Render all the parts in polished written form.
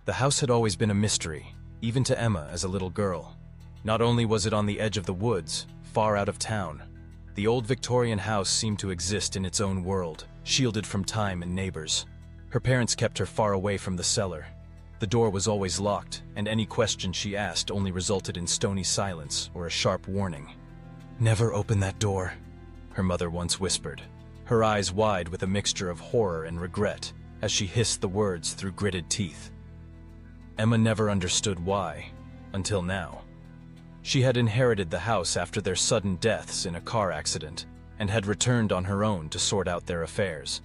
The house had always been a mystery, even to Emma as a little girl. Not only was it on the edge of the woods, far out of town, the old Victorian house seemed to exist in its own world, shielded from time and neighbors. Her parents kept her far away from the cellar. The door was always locked, and any question she asked only resulted in stony silence or a sharp warning. "Never open that door," her mother once whispered, her eyes wide with a mixture of horror and regret as she hissed the words through gritted teeth. Emma never understood why, until now. She had inherited the house after their sudden deaths in a car accident and had returned on her own to sort out their affairs.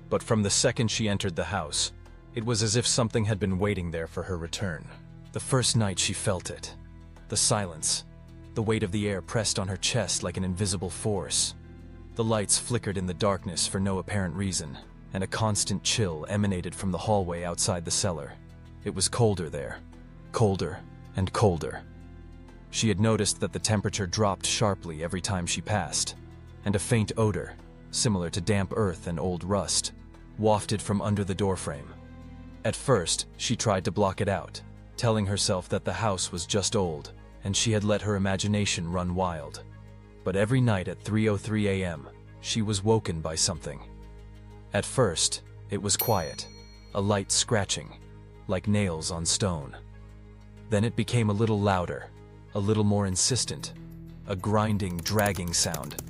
But from the second she entered the house, it was as if something had been waiting there for her return. The first night she felt it. The silence, the weight of the air pressed on her chest like an invisible force. The lights flickered in the darkness for no apparent reason, and a constant chill emanated from the hallway outside the cellar. It was colder there, colder and colder. She had noticed that the temperature dropped sharply every time she passed, and a faint odor, similar to damp earth and old rust, wafted from under the doorframe. At first, she tried to block it out, telling herself that the house was just old, and she had let her imagination run wild. But every night at 3:03 a.m., she was woken by something. At first, it was quiet, a light scratching, like nails on stone. Then it became a little louder, a little more insistent, a grinding, dragging sound,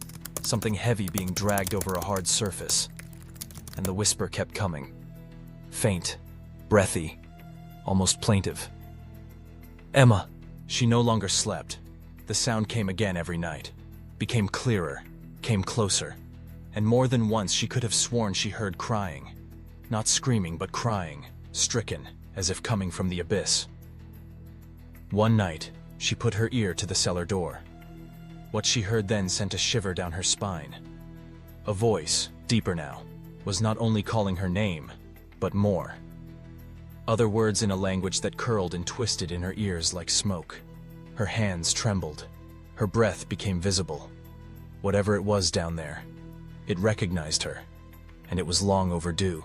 something heavy being dragged over a hard surface. And the whisper kept coming, faint, breathy, almost plaintive. "Emma!" She no longer slept. The sound came again every night, became clearer, came closer, and more than once she could have sworn she heard crying. Not screaming, but crying, stricken, as if coming from the abyss. One night, she put her ear to the cellar door. What she heard then sent a shiver down her spine. A voice, deeper now, was not only calling her name, but more. Other words in a language that curled and twisted in her ears like smoke. Her hands trembled. Her breath became visible. Whatever it was down there, it recognized her, and it was long overdue.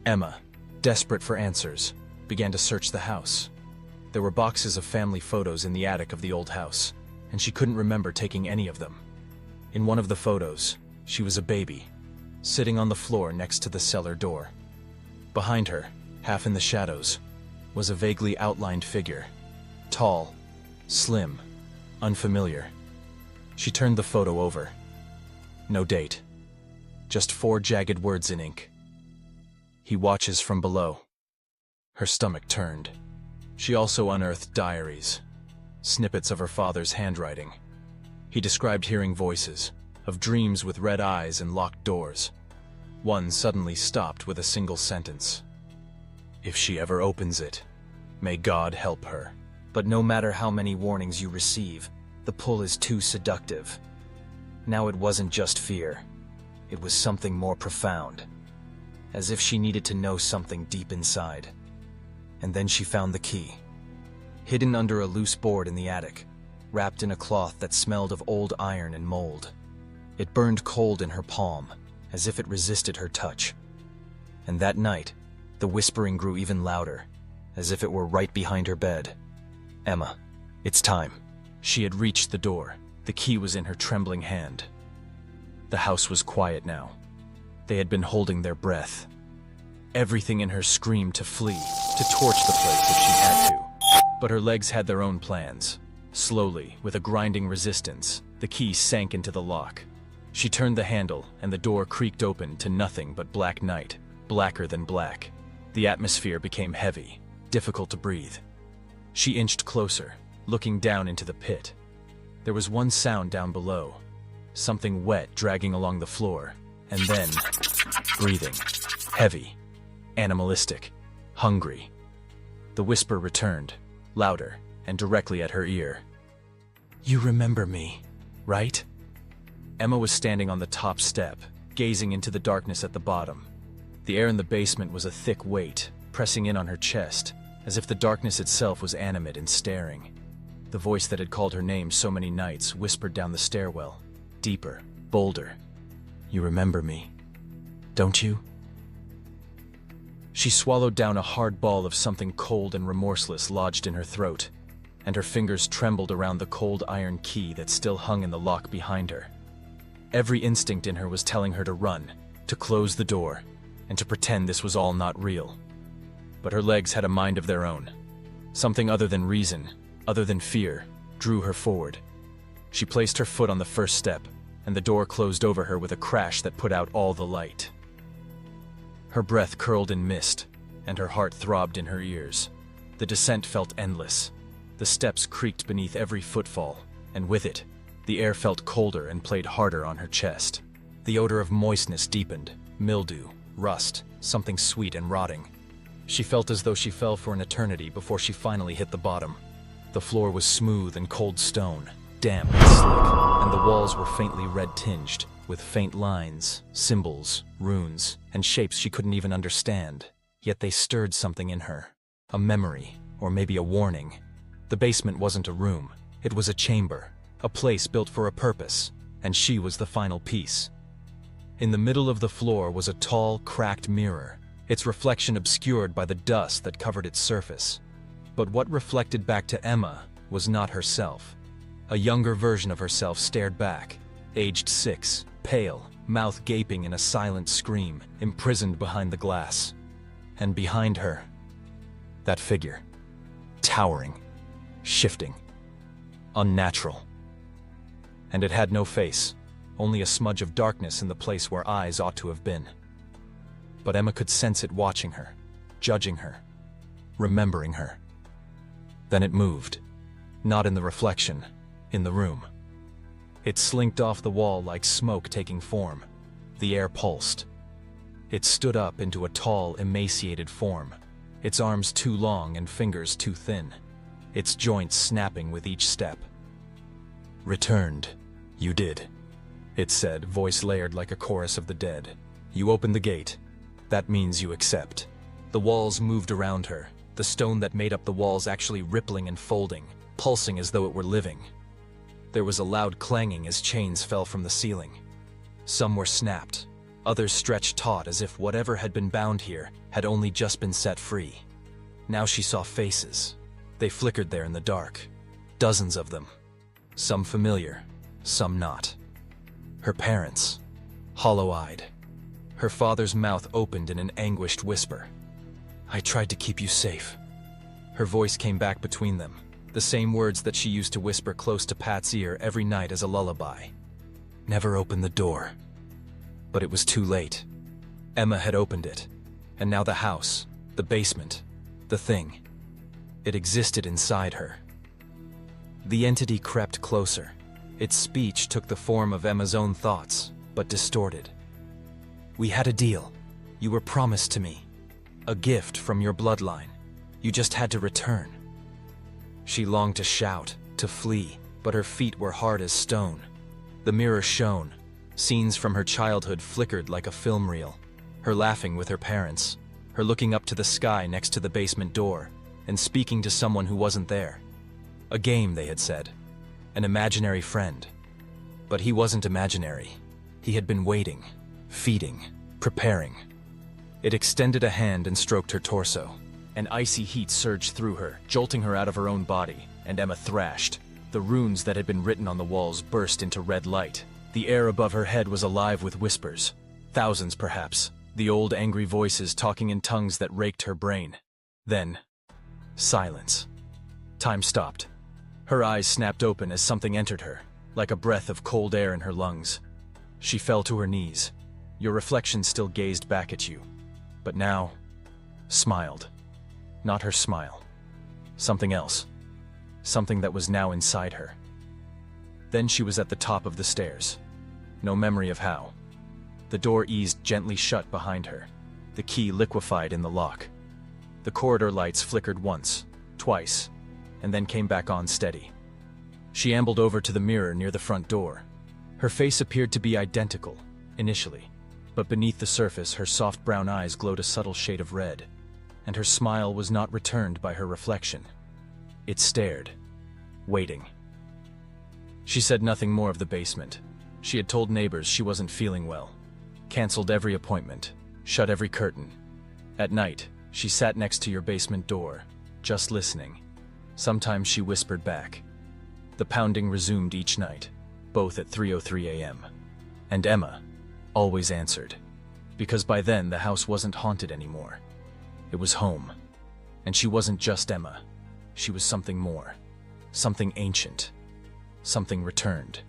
Emma, desperate for answers, began to search the house. There were boxes of family photos in the attic of the old house, and she couldn't remember taking any of them. In one of the photos, she was a baby, sitting on the floor next to the cellar door. Behind her, half in the shadows, was a vaguely outlined figure, tall, slim, unfamiliar. She turned the photo over. No date. Just 4 jagged words in ink. "He watches from below." Her stomach turned. She also unearthed diaries, snippets of her father's handwriting. He described hearing voices, of dreams with red eyes and locked doors. One suddenly stopped with a single sentence. "If she ever opens it, may God help her." But no matter how many warnings you receive, the pull is too seductive. Now it wasn't just fear. It was something more profound, as if she needed to know something deep inside. And then she found the key, hidden under a loose board in the attic, wrapped in a cloth that smelled of old iron and mold. It burned cold in her palm, as if it resisted her touch. And that night, the whispering grew even louder, as if it were right behind her bed. "Emma, it's time." She had reached the door. The key was in her trembling hand. The house was quiet now. They had been holding their breath. Everything in her screamed to flee, to torch the place if she had to. But her legs had their own plans. Slowly, with a grinding resistance, the key sank into the lock. She turned the handle, and the door creaked open to nothing but black night, blacker than black. The atmosphere became heavy, difficult to breathe. She inched closer, looking down into the pit. There was one sound down below, something wet dragging along the floor, and then breathing, heavy, animalistic, hungry. The whisper returned, louder and directly at her ear. "You remember me, right?" Emma was standing on the top step, gazing into the darkness at the bottom. The air in the basement was a thick weight, pressing in on her chest, as if the darkness itself was animate and staring. The voice that had called her name so many nights whispered down the stairwell, deeper, bolder. "You remember me, don't you?" She swallowed down a hard ball of something cold and remorseless lodged in her throat, and her fingers trembled around the cold iron key that still hung in the lock behind her. Every instinct in her was telling her to run, to close the door, and to pretend this was all not real. But her legs had a mind of their own. Something other than reason, other than fear, drew her forward. She placed her foot on the first step, and the door closed over her with a crash that put out all the light. Her breath curled in mist, and her heart throbbed in her ears. The descent felt endless. The steps creaked beneath every footfall, and with it, the air felt colder and played harder on her chest. The odor of moistness deepened, mildew, rust, something sweet and rotting. She felt as though she fell for an eternity before she finally hit the bottom. The floor was smooth and cold stone, damp and slick, and the walls were faintly red-tinged, with faint lines, symbols, runes, and shapes she couldn't even understand. Yet they stirred something in her. A memory, or maybe a warning. The basement wasn't a room. It was a chamber, a place built for a purpose, and she was the final piece. In the middle of the floor was a tall, cracked mirror, its reflection obscured by the dust that covered its surface. But what reflected back to Emma was not herself. A younger version of herself stared back, aged 6, pale, mouth gaping in a silent scream, imprisoned behind the glass. And behind her, that figure, towering, shifting, unnatural. And it had no face, only a smudge of darkness in the place where eyes ought to have been. But Emma could sense it watching her, judging her, remembering her. Then it moved, not in the reflection, in the room. It slinked off the wall like smoke taking form. The air pulsed. It stood up into a tall, emaciated form, its arms too long and fingers too thin, its joints snapping with each step. "Returned. You did," it said, voice layered like a chorus of the dead. "You opened the gate. That means you accept." The walls moved around her, the stone that made up the walls actually rippling and folding, pulsing as though it were living. There was a loud clanging as chains fell from the ceiling. Some were snapped, others stretched taut as if whatever had been bound here had only just been set free. Now she saw faces. They flickered there in the dark. Dozens of them. Some familiar, some not. Her parents, hollow-eyed. Her father's mouth opened in an anguished whisper. "I tried to keep you safe." Her voice came back between them, the same words that she used to whisper close to Pat's ear every night as a lullaby. "Never open the door." But it was too late. Emma had opened it, and now the house, the basement, the thing. It existed inside her. The entity crept closer. Its speech took the form of Emma's own thoughts, but distorted. "We had a deal. You were promised to me. A gift from your bloodline. You just had to return." She longed to shout, to flee, but her feet were hard as stone. The mirror shone. Scenes from her childhood flickered like a film reel. Her laughing with her parents, her looking up to the sky next to the basement door, and speaking to someone who wasn't there. A game, they had said. An imaginary friend. But he wasn't imaginary. He had been waiting, feeding, preparing. It extended a hand and stroked her torso. An icy heat surged through her, jolting her out of her own body, and Emma thrashed. The runes that had been written on the walls burst into red light. The air above her head was alive with whispers. Thousands, perhaps. The old angry voices talking in tongues that raked her brain. Then, silence. Time stopped. Her eyes snapped open as something entered her, like a breath of cold air in her lungs. She fell to her knees. Your reflection still gazed back at you, but now smiled. Not her smile. Something else. Something that was now inside her. Then she was at the top of the stairs. No memory of how. The door eased gently shut behind her. The key liquefied in the lock. The corridor lights flickered once, twice, and then came back on steady. She ambled over to the mirror near the front door. Her face appeared to be identical, initially, but beneath the surface her soft brown eyes glowed a subtle shade of red, and her smile was not returned by her reflection. It stared, waiting. She said nothing more of the basement. She had told neighbors she wasn't feeling well, canceled every appointment, shut every curtain. At night, she sat next to your basement door, just listening. Sometimes she whispered back. The pounding resumed each night, both at 3:03 a.m. And Emma always answered, because by then the house wasn't haunted anymore. It was home. And she wasn't just Emma. She was something more. Something ancient. Something returned.